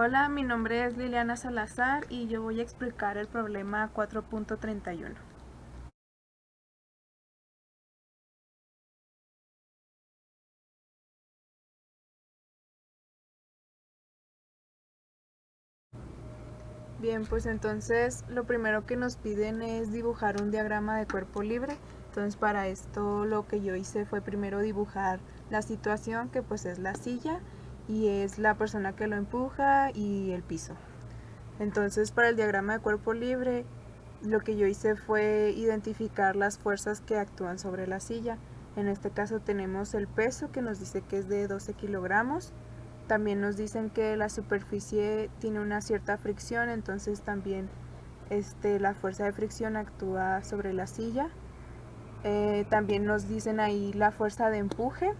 Hola, mi nombre es Liliana Salazar y yo voy a explicar el problema 4.31. Bien, pues entonces lo primero que nos piden es dibujar un diagrama de cuerpo libre. Entonces para esto lo que yo hice fue primero dibujar la situación, que pues es la silla y es la persona que lo empuja y el piso. Entonces para el diagrama de cuerpo libre lo que yo hice fue identificar las fuerzas que actúan sobre la silla. En este caso tenemos el peso, que nos dice que es de 12 kilogramos. También nos dicen que la superficie tiene una cierta fricción, entonces también la fuerza de fricción actúa sobre la silla. También nos dicen ahí la fuerza de empuje,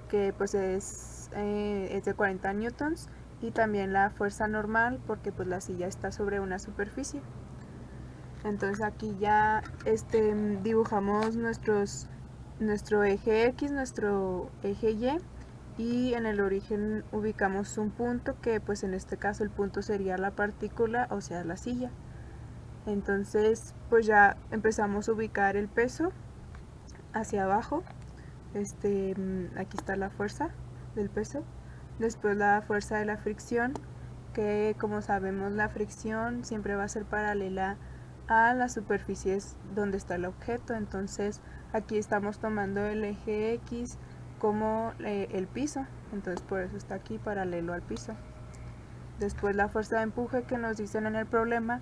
que pues es de 40 newtons, y también la fuerza normal, porque pues la silla está sobre una superficie. Entonces aquí ya dibujamos nuestro eje X, nuestro eje Y en el origen ubicamos un punto, que pues en este caso el punto sería la partícula, o sea la silla. Entonces pues ya empezamos a ubicar el peso hacia abajo. Aquí está la fuerza del peso. Después la fuerza de la fricción, que como sabemos la fricción siempre va a ser paralela a las superficies donde está el objeto. Entonces aquí estamos tomando el eje X como el piso, entonces por eso está aquí paralelo al piso. Después la fuerza de empuje, que nos dicen en el problema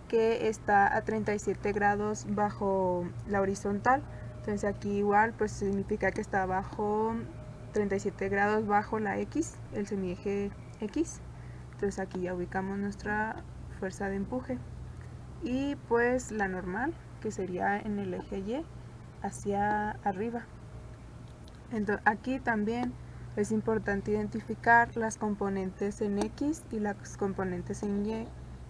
que está a 37 grados bajo la horizontal. Entonces aquí igual pues significa que está bajo 37 grados bajo la X, el semieje X. Entonces aquí ya ubicamos nuestra fuerza de empuje. Y pues la normal, que sería en el eje Y hacia arriba. Entonces aquí también es importante identificar las componentes en X y las componentes en Y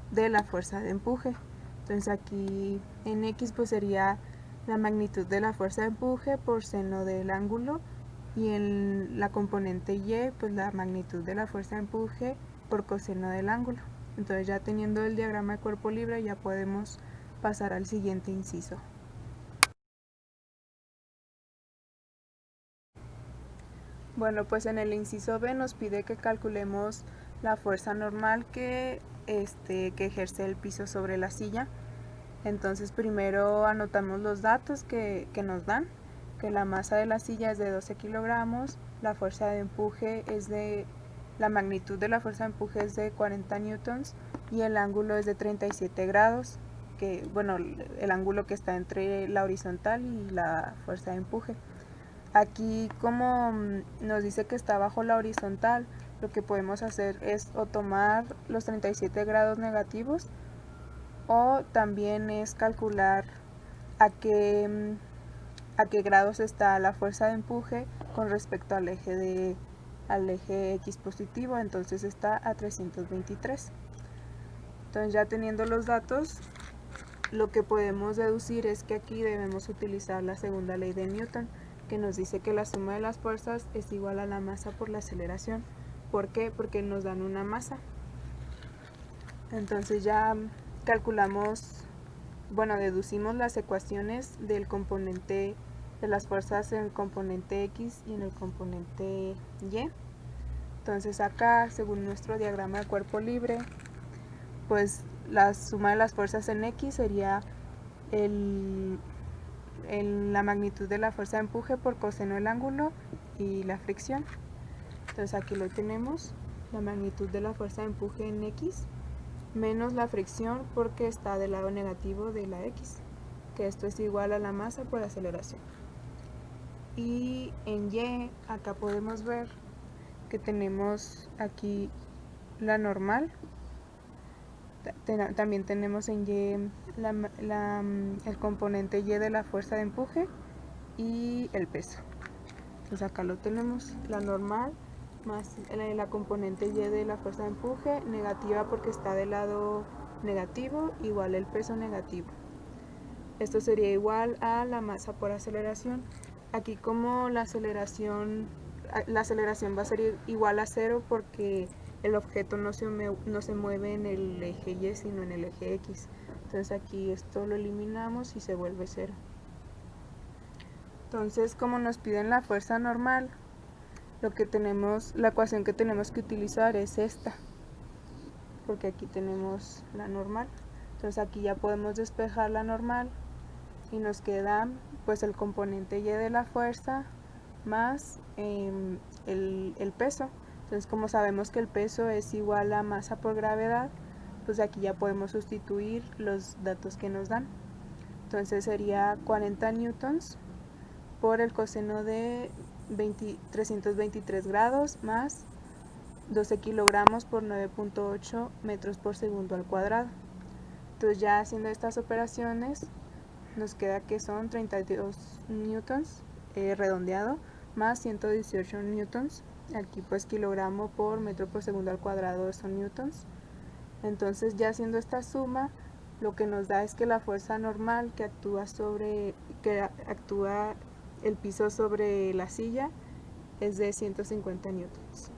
de la fuerza de empuje. Entonces aquí en X pues sería la magnitud de la fuerza de empuje por seno del ángulo, y en la componente Y pues la magnitud de la fuerza de empuje por coseno del ángulo. Entonces ya teniendo el diagrama de cuerpo libre ya podemos pasar al siguiente inciso. Bueno, pues en el inciso B nos pide que calculemos la fuerza normal que ejerce el piso sobre la silla. Entonces primero anotamos los datos que nos dan, que la masa de la silla es de 12 kilogramos, la fuerza de empuje la magnitud de la fuerza de empuje es de 40 newtons y el ángulo es de 37 grados, que bueno, el ángulo que está entre la horizontal y la fuerza de empuje. Aquí como nos dice que está bajo la horizontal, lo que podemos hacer es o tomar los 37 grados negativos, o también es calcular a qué grados está la fuerza de empuje con respecto al eje X positivo. Entonces está a 323. Entonces ya teniendo los datos, lo que podemos deducir es que aquí debemos utilizar la segunda ley de Newton, que nos dice que la suma de las fuerzas es igual a la masa por la aceleración. ¿Por qué? Porque nos dan una masa. Entonces ya calculamos, bueno, deducimos las ecuaciones del componente de las fuerzas en el componente X y en el componente Y. Entonces acá, según nuestro diagrama de cuerpo libre, pues la suma de las fuerzas en X sería la magnitud de la fuerza de empuje por coseno del ángulo y la fricción. Entonces aquí lo tenemos, la magnitud de la fuerza de empuje en X menos la fricción porque está del lado negativo de la X, que esto es igual a la masa por aceleración. Y en Y acá podemos ver que tenemos aquí la normal. También tenemos en Y el componente Y de la fuerza de empuje y el peso. Entonces acá lo tenemos, la normal más la componente Y de la fuerza de empuje, negativa porque está del lado negativo, igual el peso negativo. Esto sería igual a la masa por aceleración. Aquí como la aceleración va a ser igual a 0 porque el objeto no se mueve en el eje Y sino en el eje X. Entonces aquí esto lo eliminamos y se vuelve 0. Entonces, como nos piden la fuerza normal, la ecuación que tenemos que utilizar es esta, porque aquí tenemos la normal. Entonces aquí ya podemos despejar la normal y nos queda pues el componente Y de la fuerza más el peso. Entonces, como sabemos que el peso es igual a masa por gravedad, pues aquí ya podemos sustituir los datos que nos dan. Entonces sería 40 newtons por el coseno de 323 grados más 12 kilogramos por 9.8 metros por segundo al cuadrado. Entonces, ya haciendo estas operaciones nos queda que son 32 newtons redondeado más 118 newtons. Aquí pues kilogramo por metro por segundo al cuadrado son newtons. Entonces, ya haciendo esta suma, lo que nos da es que la fuerza normal que actúa el piso sobre la silla es de 150 newtons.